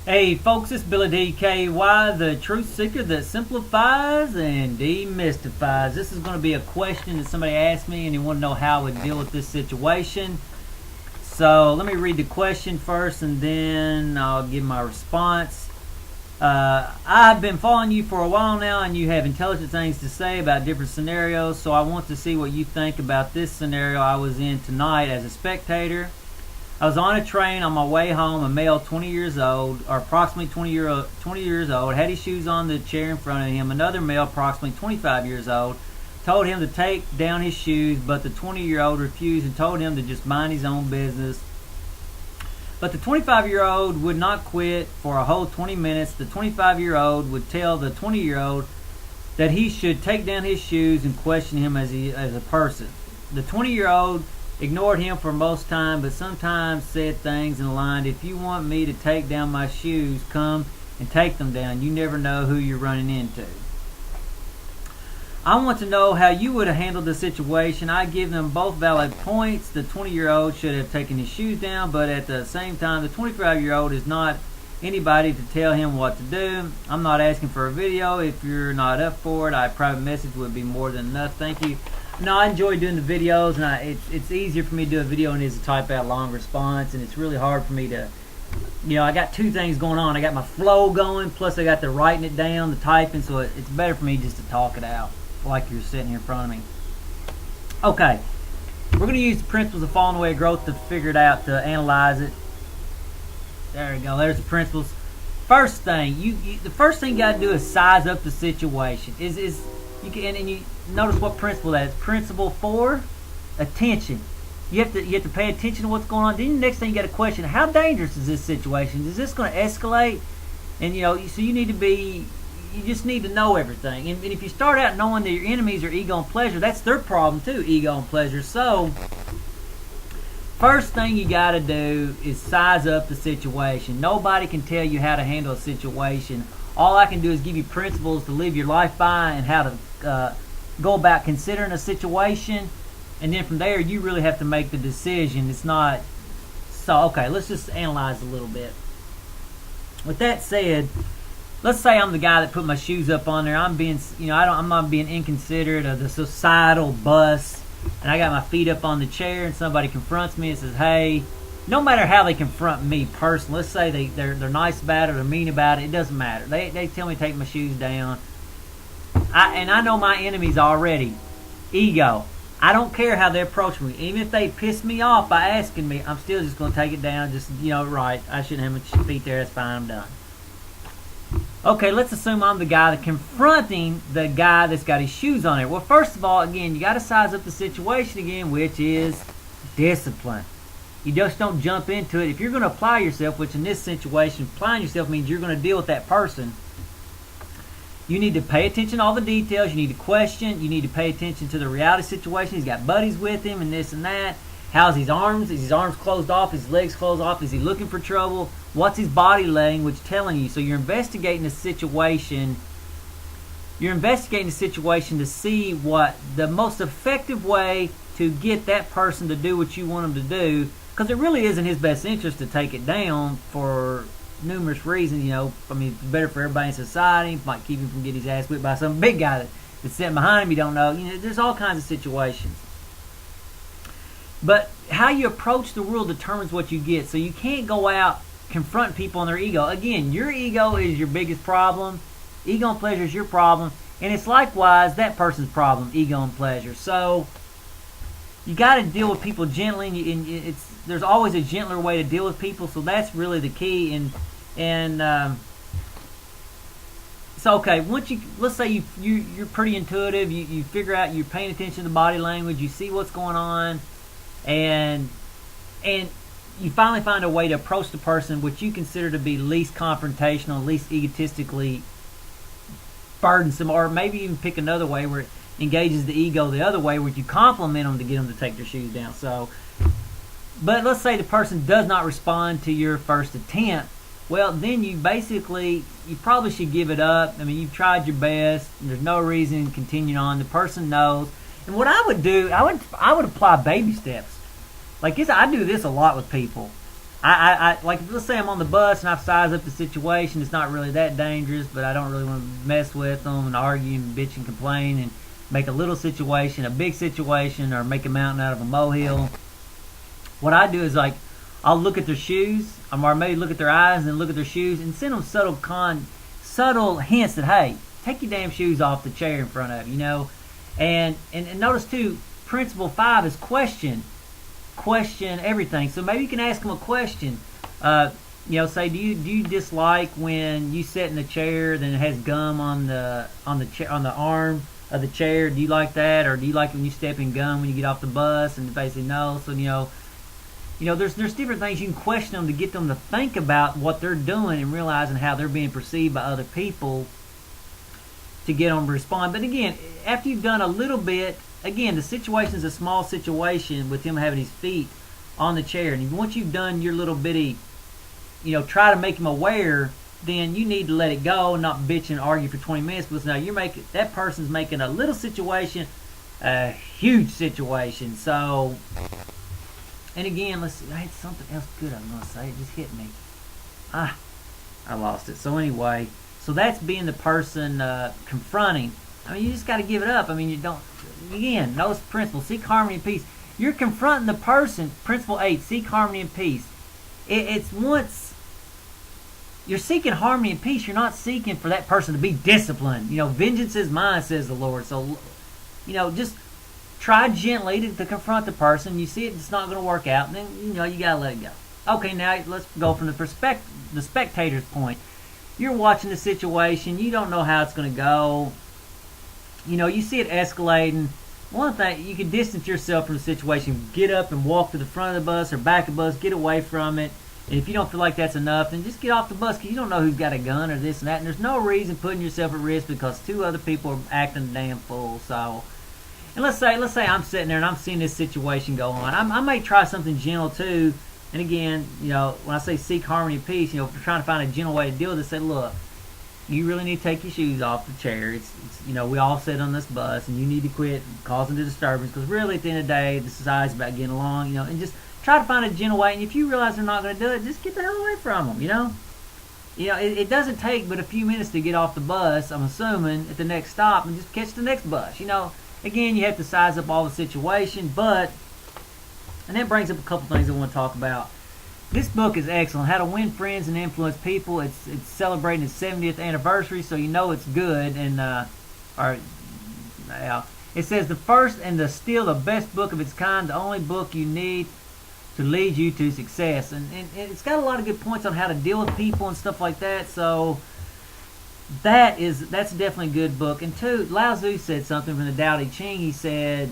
Hey folks, it's BillyDKY, the truth seeker that simplifies and demystifies. This is going to be a question that somebody asked me and they want to know how I would deal with this situation. So let me read the question first and then I'll give my response. I've been following you for a while now and you have intelligent things to say about different scenarios, so I want to see what you think about this scenario I was in tonight as a spectator. I was on a train on my way home. A male 20 years old, or approximately 20 years old, had his shoes on the chair in front of him. Another male, approximately 25 years old, told him to take down his shoes, but the 20-year-old refused and told him to just mind his own business. But the 25-year-old would not quit for a whole 20 minutes. The 25-year-old would tell the 20-year-old that he should take down his shoes and question him as a person. The 20-year-old ignored him for most time, but sometimes said things in the line, "If you want me to take down my shoes, come and take them down. You never know who you're running into." I want to know how you would have handled the situation. I give them both valid points. The 20-year-old should have taken his shoes down, but at the same time, the 25-year-old is not anybody to tell him what to do. I'm not asking for a video. If you're not up for it, a private message would be more than enough. Thank you. No, I enjoy doing the videos, and it's easier for me to do a video than it is to type out a long response, and it's really hard for me to, I got two things going on. I got my flow going, plus I got the writing it down, the typing, so it's better for me just to talk it out like you're sitting here in front of me. Okay, we're going to use the principles of falling away of growth to figure it out, to analyze it. There we go, there's the principles. First thing, the first thing you got to do is size up the situation. You notice what principle that is. Principle 4, attention. You have to pay attention to what's going on. Then the next thing you got to question: how dangerous is this situation? Is this going to escalate? And so you just need to know everything. And if you start out knowing that your enemies are ego and pleasure, that's their problem too, ego and pleasure. So first thing you got to do is size up the situation. Nobody can tell you how to handle a situation. All I can do is give you principles to live your life by and how to go about considering a situation, and then from there you really have to make the decision. It's not so. Okay, let's just analyze a little bit. With that said, let's say I'm the guy that put my shoes up on there. I'm being, I'm not being inconsiderate of the societal bus, and I got my feet up on the chair, and somebody confronts me and says, "Hey," no matter how they confront me personally, let's say they're nice about it or they're mean about it, it doesn't matter. They tell me to take my shoes down. I know my enemies already. Ego. I don't care how they approach me. Even if they piss me off by asking me, I'm still just going to take it down. Just, right, I shouldn't have my feet there. That's fine. I'm done. Okay, let's assume I'm the guy that's confronting the guy that's got his shoes on there. Well, first of all, again, you got to size up the situation again, which is discipline. You just don't jump into it. If you're going to apply yourself, which in this situation, applying yourself means you're going to deal with that person, you need to pay attention to all the details. You need to question. You need to pay attention to the reality situation. He's got buddies with him and this and that. How's his arms? Is his arms closed off? His legs closed off? Is he looking for trouble? What's his body language telling you? So you're investigating the situation. You're investigating the situation to see what the most effective way to get that person to do what you want them to do, because it really is in his best interest to take it down for numerous reasons. It's better for everybody in society. It might keep him from getting his ass whipped by some big guy that's sitting behind him you don't know. There's all kinds of situations. But how you approach the world determines what you get. So you can't go out confronting people on their ego. Again, your ego is your biggest problem. Ego and pleasure is your problem. And it's likewise that person's problem, ego and pleasure. So you got to deal with people gently, and there's always a gentler way to deal with people. So that's really the key. So okay, let's say you're pretty intuitive. You figure out, you're paying attention to body language. You see what's going on, and you finally find a way to approach the person which you consider to be least confrontational, least egotistically burdensome, or maybe even pick another way where it engages the ego the other way, where you compliment them to get them to take their shoes down. But let's say the person does not respond to your first attempt. Well, then you probably should give it up. I mean, you've tried your best, and there's no reason to continue on. The person knows. And what I would do, I would apply baby steps. Like this, I do this a lot with people. I like, let's say I'm on the bus and I've sized up the situation. It's not really that dangerous, but I don't really want to mess with them and argue and bitch and complain and make a little situation a big situation, or make a mountain out of a molehill. What I do is, like, I'll look at their shoes, or maybe look at their eyes and then look at their shoes, and send them subtle hints that, hey, take your damn shoes off the chair in front of you, you know. And notice too, principle 5 is question everything. So maybe you can ask them a question. You know, say, do you dislike when you sit in the chair, then it has gum on the arm of the chair? Do you like that, or do you like when you step in gum when you get off the bus? And basically, no. So you know, there's different things you can question them to get them to think about what they're doing and realizing how they're being perceived by other people, to get them to respond. But again, after you've done a little bit, again, the situation is a small situation with him having his feet on the chair. And once you've done your little bitty, you know, try to make him aware, then you need to let it go and not bitch and argue for 20 minutes. Because now that person's making a little situation a huge situation. So, and again, let's see, I had something else good I was going to say. It just hit me. I lost it. So anyway, so that's being the person confronting. I mean, you just got to give it up. I mean, you don't, again, notice the principle, seek harmony and peace. You're confronting the person. Principle 8, seek harmony and peace. It's once you're seeking harmony and peace, you're not seeking for that person to be disciplined. You know, vengeance is mine, says the Lord. So, you know, just try gently to confront the person. You see it's not going to work out, and then, you know, you got to let it go. Okay, now let's go from the spectator's point. You're watching the situation. You don't know how it's going to go. You know, you see it escalating. One thing, you can distance yourself from the situation. Get up and walk to the front of the bus or back of the bus. Get away from it. And if you don't feel like that's enough, then just get off the bus, because you don't know who's got a gun or this and that. And there's no reason putting yourself at risk because 2 other people are acting damn fool. So, and let's say I'm sitting there and I'm seeing this situation go on. I may try something gentle too. And again, you know, when I say seek harmony and peace, you know, if you're trying to find a gentle way to deal with it, say, look, you really need to take your shoes off the chair. It's you know, we all sit on this bus, and you need to quit causing the disturbance, because really at the end of the day, the society's about getting along, you know, and just try to find a gentle way. And if you realize they're not going to do it, just get the hell away from them, you know. You know, it doesn't take but a few minutes to get off the bus, I'm assuming, at the next stop, and just catch the next bus. You know, again, you have to size up all the situation, but, and that brings up a couple things I want to talk about. This book is excellent. How to Win Friends and Influence People. It's celebrating its 70th anniversary, so you know it's good. And it says the first and still the best book of its kind, the only book you need to lead you to success. And it's got a lot of good points on how to deal with people and stuff like that. So that's definitely a good book. And 2, Lao Tzu said something from the Tao Te Ching. He said,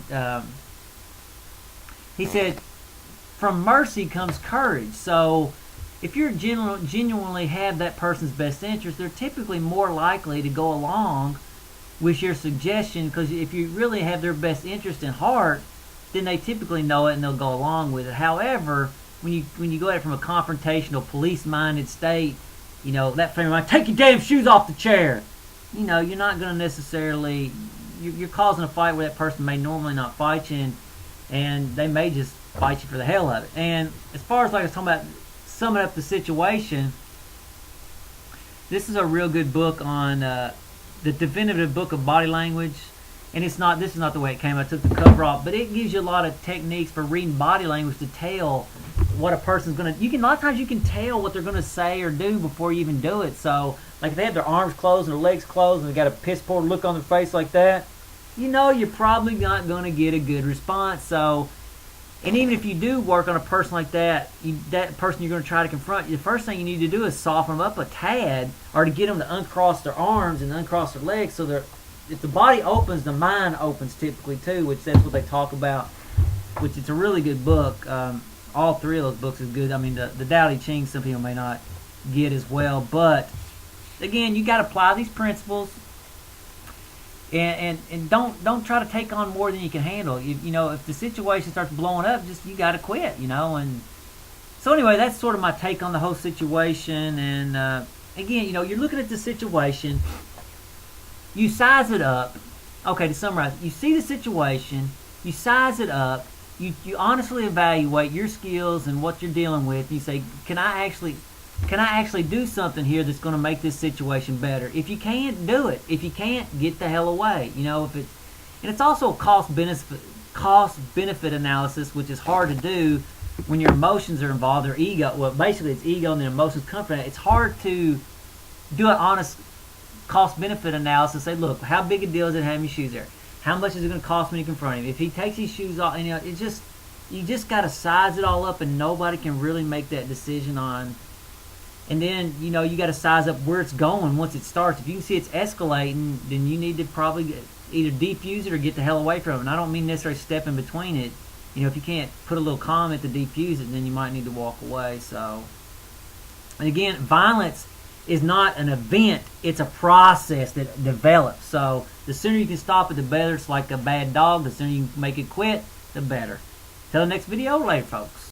from mercy comes courage. So if you genuinely have that person's best interest, they're typically more likely to go along with your suggestion, because if you really have their best interest in heart, then they typically know it and they'll go along with it. However, when you go at it from a confrontational, police-minded state, you know, that frame of mind, take your damn shoes off the chair. You know, you're not going to necessarily, you're causing a fight where that person may normally not fight you, and they may just fight you for the hell of it. And as far as, like I was talking about, summing up the situation, this is a real good book on the definitive book of body language. And this is not the way it came. I took the cover off, but it gives you a lot of techniques for reading body language to tell what a person's gonna. A lot of times you can tell what they're gonna say or do before you even do it. So, like if they have their arms closed and their legs closed and they got a piss poor look on their face like that, you know you're probably not gonna get a good response. So, and even if you do work on a person like that, that person you're going to try to confront, the first thing you need to do is soften them up a tad, or to get them to uncross their arms and uncross their legs, so if the body opens, the mind opens typically too, which that's what they talk about, which it's a really good book. All 3 of those books is good. I mean, the Tao Te Ching some people may not get as well, but again, you got to apply these principles. And don't try to take on more than you can handle. You know, if the situation starts blowing up, you got to quit. You know, and so anyway, that's sort of my take on the whole situation. And again, you know, you're looking at the situation, you size it up. Okay, to summarize, you see the situation, you size it up, you honestly evaluate your skills and what you're dealing with. You say, can I actually do something here that's going to make this situation better? If you can't, do it. If you can't, get the hell away. And it's also a cost benefit analysis, which is hard to do when your emotions are involved, or ego. Well, basically it's ego and then emotions come from it. It's hard to do an honest cost benefit analysis. Say, look, how big a deal is it having your shoes there? How much is it going to cost me to confront him? If he takes his shoes off, you just got to size it all up, and nobody can really make that decision on. And then, you got to size up where it's going once it starts. If you can see it's escalating, then you need to probably either defuse it or get the hell away from it. And I don't mean necessarily step in between it. If you can't put a little comment to defuse it, then you might need to walk away. So, and again, violence is not an event, it's a process that develops. So the sooner you can stop it, the better. It's like a bad dog. The sooner you can make it quit, the better. Till the next video, later, folks.